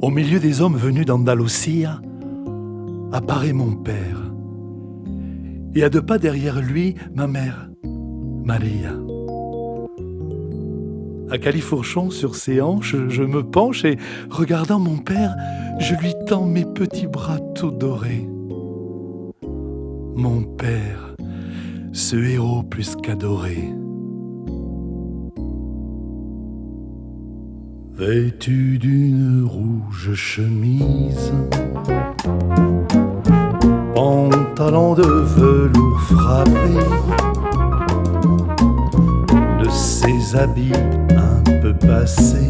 Au milieu des hommes venus d'Andalusia, apparaît mon père. Et à 2 pas derrière lui, ma mère, Maria. À califourchon sur ses hanches, je me penche et, regardant mon père, je lui tends mes petits bras tout dorés. Mon père, ce héros plus qu'adoré. Vêtu d'une rouge chemise, pantalon de velours frappé, de ses habits un peu passés,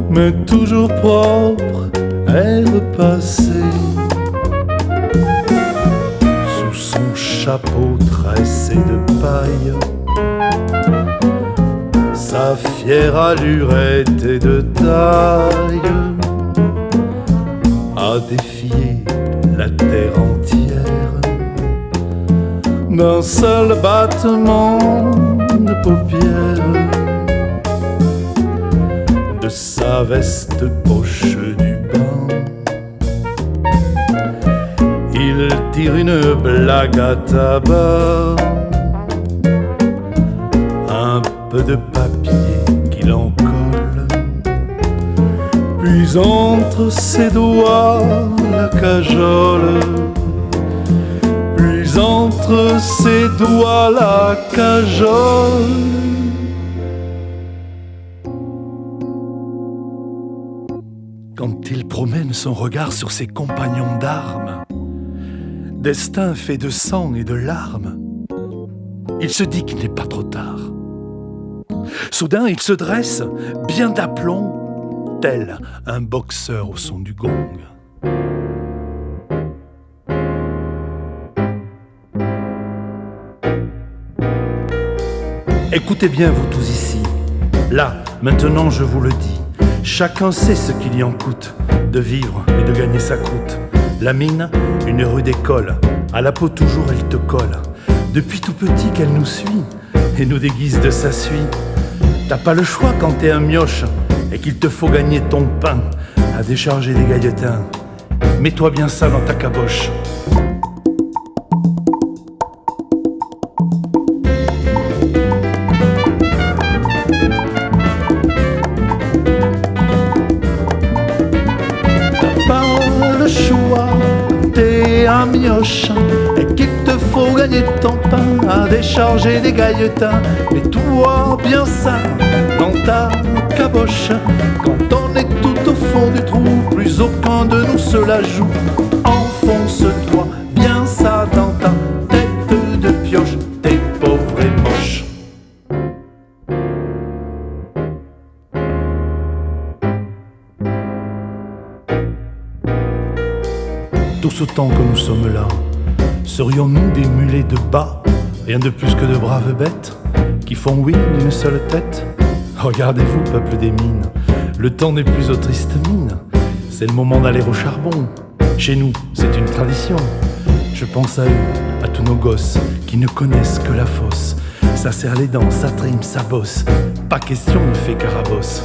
mais toujours propre, air passé, sous son chapeau tressé de paille. Sa fière allure était de taille à défier la terre entière d'un seul battement de paupières, de sa veste poche du bain. Il tire une blague à tabac, un peu de papier qu'il en colle, puis entre ses doigts la cajole, puis entre ses doigts la cajole. Quand il promène son regard sur ses compagnons d'armes, destin fait de sang et de larmes, il se dit qu'il n'est pas trop tard. Soudain, il se dresse, bien d'aplomb, tel un boxeur au son du gong. Écoutez bien, vous tous ici. Là, maintenant, je vous le dis. Chacun sait ce qu'il y en coûte de vivre et de gagner sa croûte. La mine, une rude école. À la peau toujours, elle te colle. Depuis tout petit qu'elle nous suit et nous déguise de sa suie. T'as pas le choix quand t'es un mioche et qu'il te faut gagner ton pain à décharger des gailletins. Mets-toi bien ça dans ta caboche. T'as pas le choix, t'es un mioche et qu'il te faut gagner ton pain à décharger des gailletins. Mets-toi bien ça dans ta caboche. Quand on est tout au fond du trou, plus aucun de nous se la joue. Enfonce-toi bien ça dans ta tête de pioche, t'es pauvre et moche. Tous autant que nous sommes là, serions-nous des mulets de bas, rien de plus que de braves bêtes qui font oui d'une seule tête? Regardez-vous, peuple des mines, le temps n'est plus aux tristes mines. C'est le moment d'aller au charbon. Chez nous, c'est une tradition. Je pense à eux, à tous nos gosses qui ne connaissent que la fosse. Ça serre les dents, ça trime, ça bosse. Pas question de fait carabosse.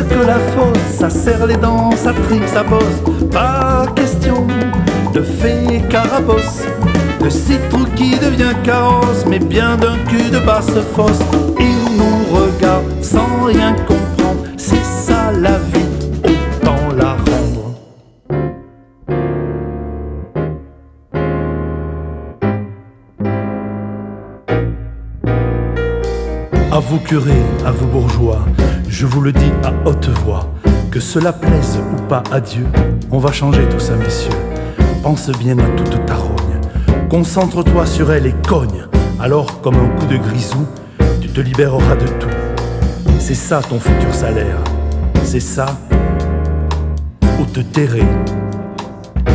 Que la fosse, ça serre les dents, ça trime, ça bosse. Pas question de fée carabosse, de citrouille qui devient carrosse, mais bien d'un cul de basse fosse. Il nous regarde sans rien comprendre, c'est ça la vie, autant la rendre. À vous curés, à vous bourgeois, je vous le dis à haute voix, que cela plaise ou pas à Dieu, on va changer tout ça, messieurs. Pense bien à toute ta rogne, concentre-toi sur elle et cogne. Alors, comme un coup de grisou, tu te libéreras de tout. C'est ça ton futur salaire, c'est ça, ou te terrer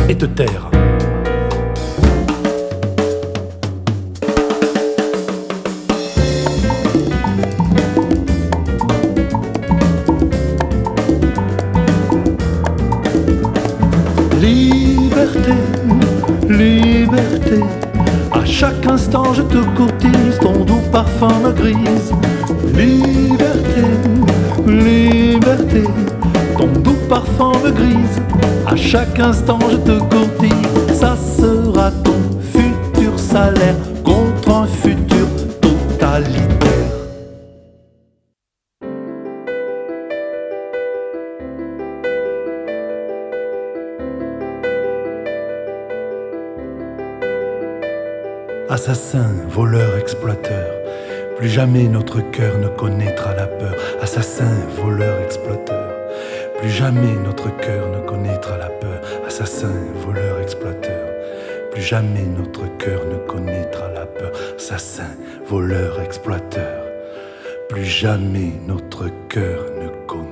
et te taire. liberté. À chaque instant je te courtise, ton doux parfum me grise. Liberté, liberté, ton doux parfum me grise. À chaque instant je te courtise, ça sera ton futur salaire contre un futur totalitaire. Assassin, voleur, exploiteur, plus jamais notre cœur ne connaîtra la peur. Assassin, voleur, exploiteur, plus jamais notre cœur ne connaîtra la peur. Assassin, voleur, exploiteur, plus jamais notre cœur ne connaîtra la peur. Assassin, voleur, exploiteur, plus jamais notre cœur ne connaîtra.